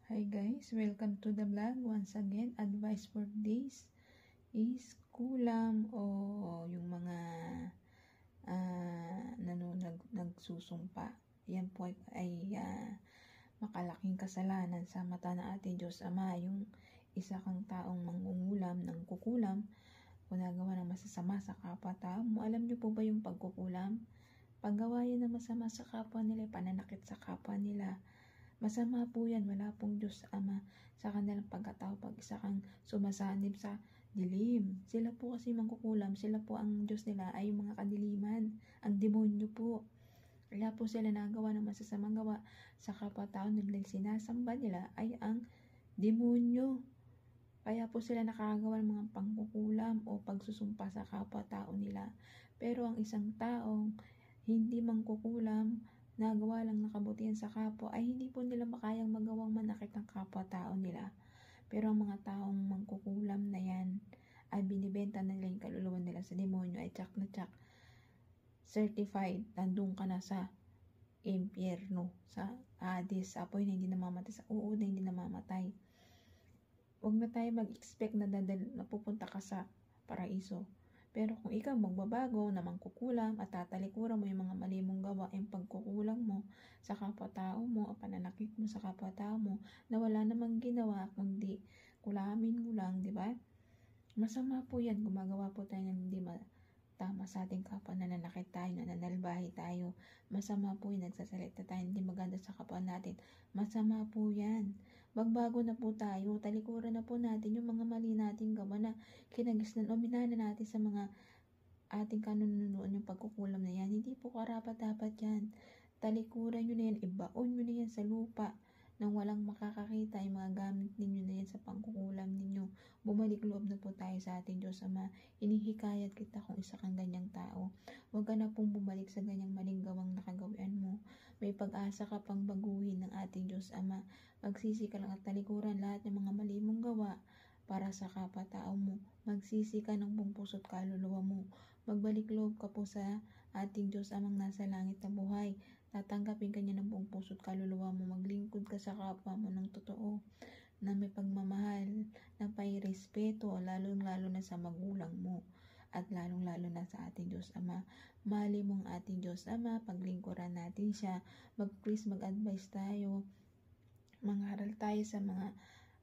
Hi guys, welcome to the vlog. Once again, advice for days is kulam o yung mga nagsusumpa. Yan po ay makalaking kasalanan sa mata ng ating Diyos Ama. Yung isa kang taong mangungulam ng kukulam o nagawa ng masasama sa kapwa-tao mo. Alam niyo po ba yung pagkukulam? Paggawa yan ng masama sa kapwa nila, pananakit sa kapwa nila. Masama po yan, wala pong Diyos Ama sa kanilang pagkatao pag isa kang sumasanib sa dilim. Sila po kasi mangkukulam, sila po ang Diyos nila ay yung mga kadiliman, ang demonyo po. Kaya po sila nagawa ng masasamang gawa sa kapwa-tao, sinasamba nila ay ang demonyo. Kaya po sila nakagawa ng mga pangkukulam o pagsusumpa sa kapwa-tao nila. Pero ang isang taong hindi mangkukulam, nagawa lang ng kabutihan sa kapwa, ay hindi po nila makayang magawang manakit ng kapwa-tao nila. Pero ang mga taong mangkukulam na yan, ay binibenta nila yung kaluluwa nila sa demonyo, ay tsak na tsak, certified, nandun ka na sa impyerno, sa Hades, sa apoy na hindi namamatay, sa uod na hindi namamatay. Huwag na tayo mag-expect na napupunta ka sa paraiso. Pero kung ikaw magbabago na mangkukulam at tatalikuran mo yung mga mali mong gawa, yung pagkukulang mo sa kapwa-tao mo, ang pananakit mo sa kapwa-tao mo, na wala namang ginawa kundi kulamin mo lang, di ba? Masama po yan, gumagawa po tayo ng hindi tama sa ating kapwa, nananakit tayo, nananalbahi tayo. Masama po yan, nagsasalita tayo hindi maganda sa kapwa natin. Masama po yan. Magbago na po tayo, talikuran na po natin yung mga mali nating gawa na kinagisnan o minana natin sa mga ating kanununuan, yung pagkukulam na yan. Hindi po karapat-dapat yan. Talikuran nyo na yan, ibaon nyo na yan sa lupa nang walang makakakita yung mga gamit ninyo na yan sa pangkukulam ninyo. Bumalik loob na po tayo sa ating Diyos Ama. Inihikayat kita kung isa kang ganyang tao. Huwag ka na pong bumalik sa ganyang maling gawang nakagawian mo. May pag-asa ka pang baguhin ng ating Diyos Ama. Magsisi ka lang at talikuran lahat ng mga mali mong gawa para sa kapwa-tao mo. Magsisi ka ng buong puso't kaluluwa mo. Magbalik loob ka po sa ating Diyos Amang nasa langit na buhay. Tatanggapin ka niya ng buong puso't kaluluwa mo. Maglingkod ka sa kapwa mo ng totoo, na may pagmamahal, na pairespeto, lalong-lalo na sa magulang mo. At lalong-lalo na sa ating Diyos Ama. Mahali mong ating Diyos Ama, paglingkuran natin siya. Please mag-advise tayo. Mangaral tayo sa mga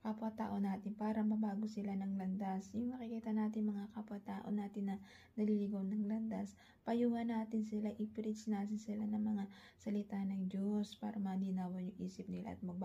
kapwa-tao natin para mabago sila ng landas. Yung makikita natin mga kapwa-tao natin na naliligaw ng landas, payuhan natin sila, i-preach natin sila ng mga salita ng Diyos para malinawan yung isip nila at magbago